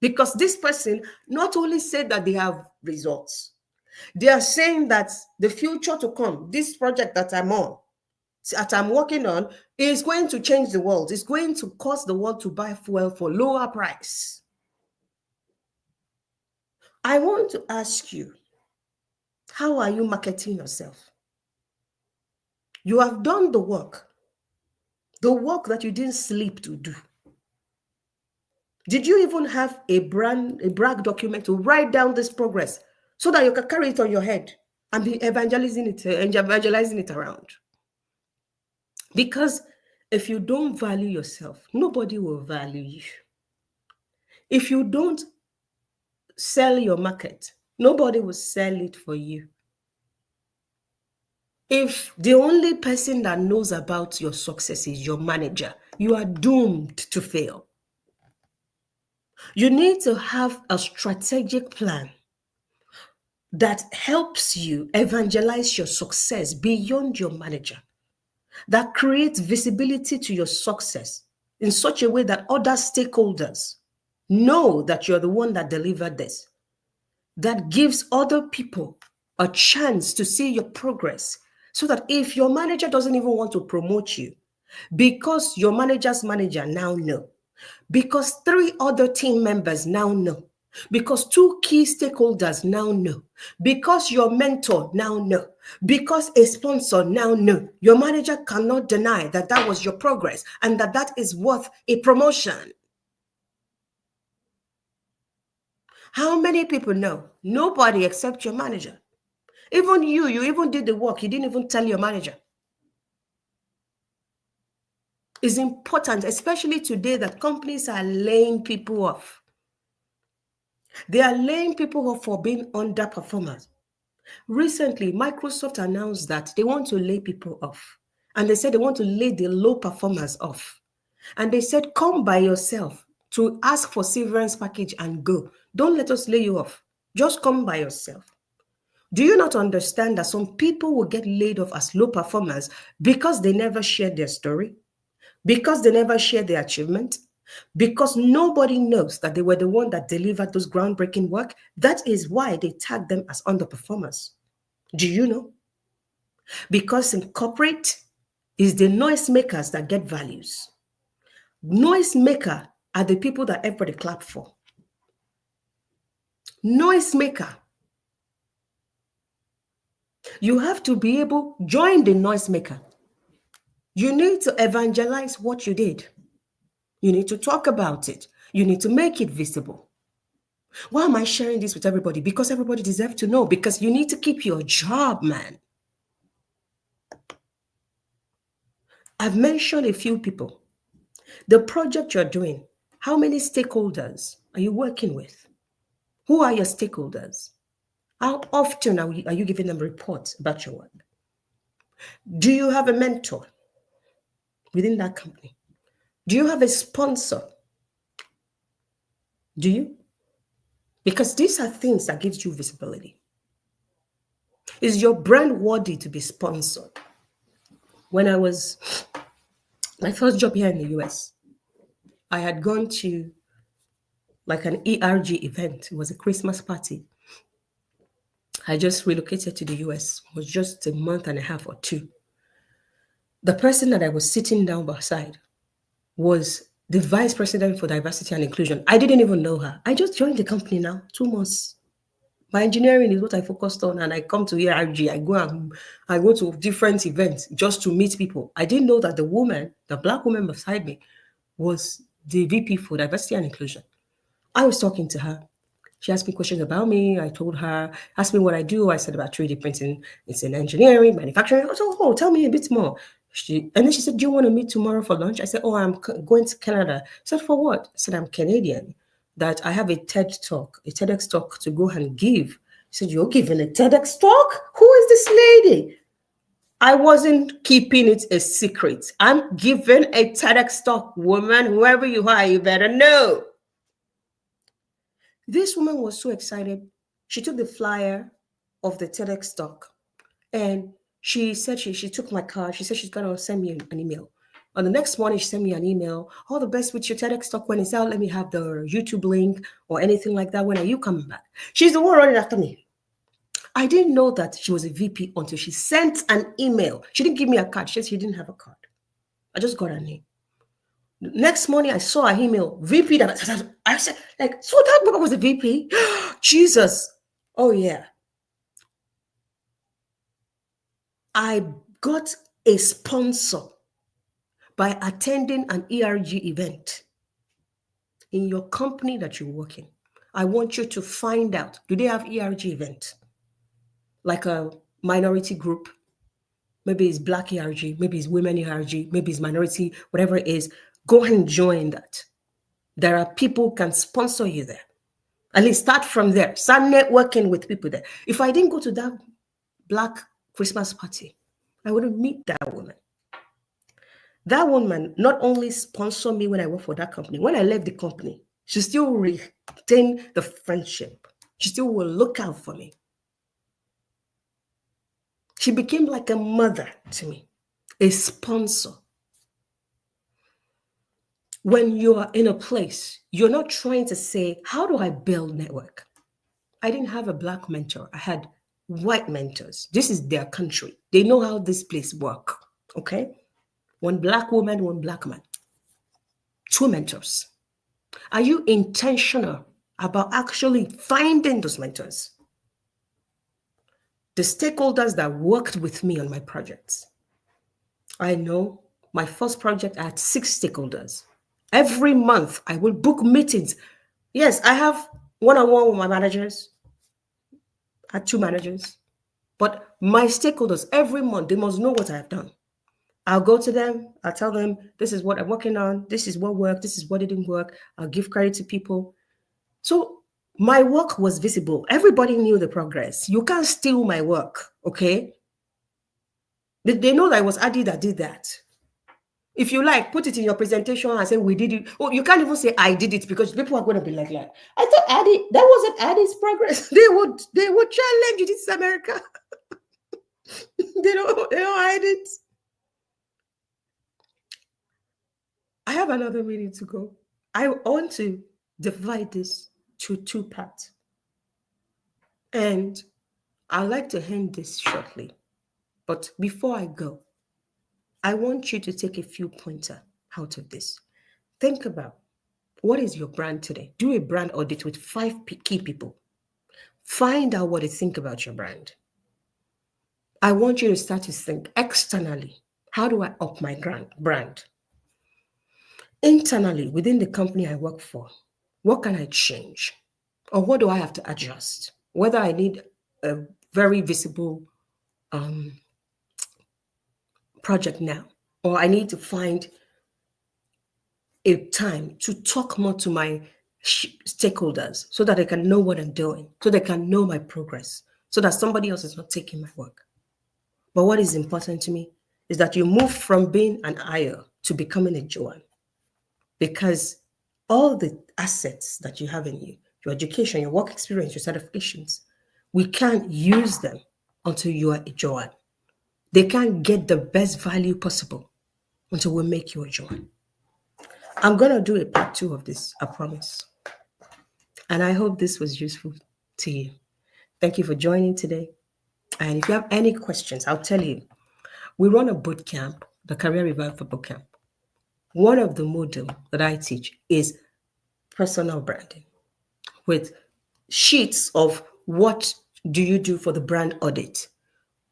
[SPEAKER 1] Because this person not only said that they have results, they are saying that the future to come, this project that I'm working on, is going to change the world. It's going to cause the world to buy fuel for lower price. I want to ask you, how are you marketing yourself? You have done the work that you didn't sleep to do. Did you even have a brag document to write down this progress so that you can carry it on your head and be evangelizing it around? Because if you don't value yourself, nobody will value you. If you don't sell your market, Nobody will sell it for you. If the only person that knows about your success is your manager, you are doomed to fail. You need to have a strategic plan that helps you evangelize your success beyond your manager, that creates visibility to your success in such a way that other stakeholders know that you're the one that delivered this, that gives other people a chance to see your progress. So that if your manager doesn't even want to promote you, because your manager's manager now know, because three other team members now know, because two key stakeholders now know, because your mentor now know, because a sponsor now know, your manager cannot deny that that was your progress and that that is worth a promotion. How many people know? Nobody except your manager. Even you even did the work. You didn't even tell your manager. It's important, especially today, that companies are laying people off. They are laying people off for being underperformers. Recently, Microsoft announced that they want to lay people off. And they said they want to lay the low performers off. And they said, come by yourself to ask for severance package and go. Don't let us lay you off. Just come by yourself. Do you not understand that some people will get laid off as low performers because they never shared their story, because they never shared their achievement, because nobody knows that they were the one that delivered those groundbreaking work? That is why they tag them as underperformers. Do you know? Because in corporate, it's the noise makers that get values. Noise maker are the people that everybody clap for. Noise maker. You have to be able to join the noise maker. You need to evangelize what you did. You need to talk about it. You need to make it visible. Why am I sharing this with everybody? Because everybody deserves to know. Because you need to keep your job, man. I've mentioned a few people. The project you're doing, how many stakeholders are you working with? Who are your stakeholders? How often are you giving them reports about your work? Do you have a mentor within that company? Do you have a sponsor? Do you? Because these are things that gives you visibility. Is your brand worthy to be sponsored? When I was my first job here in the US, I had gone to like an ERG event. It was a Christmas party. I just relocated to the US. It was just a month and a half or two. The person that I was sitting down beside was the vice president for diversity and inclusion. I didn't even know her. I just joined the company now, 2 months. My engineering is what I focused on, and I come to ERG. I go to different events just to meet people. I didn't know that the woman, the black woman beside me, was the VP for diversity and inclusion. I was talking to her. She asked me questions about me. I told her, asked me what I do. I said about 3D printing. It's in engineering, manufacturing. I said, oh, tell me a bit more. And then she said, do you want to meet tomorrow for lunch? I said, oh, I'm going to Canada. I said, for what? I said, I'm Canadian, that I have a TED talk, a TEDx talk to go and give. She said, you're giving a TEDx talk? Who is this lady? I wasn't keeping it a secret. I'm giving a TEDx talk, woman. Whoever you are, you better know. This woman was so excited. She took the flyer of the TEDx talk and she said she took my card. She said she's going to send me an email. On the next morning, she sent me an email. All the best with your TEDx talk. When it's out, let me have the YouTube link or anything like that. When are you coming back? She's the one running after me. I didn't know that she was a VP until she sent an email. She didn't give me a card. She said she didn't have a card. I just got her name. Next morning, I saw an email, VP. That I said, like, so that woman was a VP? Jesus. Oh, yeah. I got a sponsor by attending an ERG event in your company that you work in. I want you to find out, do they have ERG event? Like a minority group? Maybe it's Black ERG, maybe it's women ERG, maybe it's minority, whatever it is. Go and join that. There are people who can sponsor you there. At least start from there. Start networking with people there. If I didn't go to that Black Christmas party, I wouldn't meet that woman. That woman not only sponsored me when I worked for that company, when I left the company, she still retained the friendship. She still will look out for me. She became like a mother to me, a sponsor. When you are in a place, you're not trying to say, how do I build network? I didn't have a Black mentor. I had white mentors. This is their country. They know how this place work. Okay? One Black woman, one Black man. Two mentors. Are you intentional about actually finding those mentors? The stakeholders that worked with me on my projects. I know my first project, I had 6 stakeholders. Every month, I will book meetings. Yes, I have one-on-one with my managers. I had 2 managers. But my stakeholders, every month, they must know what I have done. I'll go to them. I'll tell them, this is what I'm working on. This is what worked. This is what didn't work. I'll give credit to people. So my work was visible. Everybody knew the progress. You can't steal my work, okay? They know that it was Adi that did that. If you like, put it in your presentation and say, we did it. Oh, you can't even say, I did it, because people are going to be like, I thought Adi, that wasn't Adi's progress. They would challenge it. This is America. they don't hide it. I have another meeting to go. I want to divide this to 2 parts. And I'd like to end this shortly. But before I go, I want you to take a few pointers out of this. Think about, what is your brand today? Do a brand audit with 5 key people. Find out what they think about your brand. I want you to start to think externally. How do I up my brand? Internally, within the company I work for, what can I change? Or what do I have to adjust? Whether I need a very visible project now, or I need to find a time to talk more to my stakeholders so that they can know what I'm doing, so they can know my progress, so that somebody else is not taking my work. But what is important to me is that you move from being an Ayo to becoming a Joan, because all the assets that you have in you, your education, your work experience, your certifications, we can't use them until you are a Joan. They can't get the best value possible until we make you a Joan. I'm going to do a part 2 of this, I promise. And I hope this was useful to you. Thank you for joining today. And if you have any questions, I'll tell you. We run a boot camp, the Career Revival Boot Camp. One of the modules that I teach is personal branding, with sheets of what do you do for the brand audit?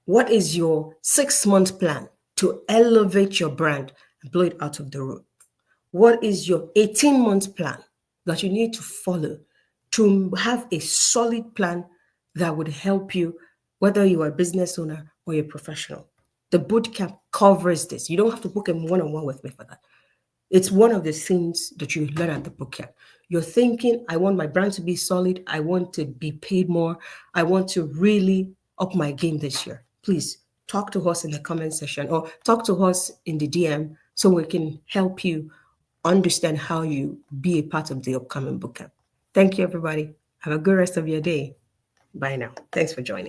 [SPEAKER 1] What is your 6-month plan to elevate your brand and blow it out of the road? What is your 18-month plan that you need to follow to have a solid plan that would help you, whether you are a business owner or a professional? The bootcamp covers this. You don't have to book a one-on-one with me for that. It's one of the things that you learn at the bootcamp. You're thinking, I want my brand to be solid. I want to be paid more. I want to really up my game this year. Please talk to us in the comment section or talk to us in the DM so we can help you understand how you be a part of the upcoming bootcamp. Thank you, everybody. Have a good rest of your day. Bye now. Thanks for joining.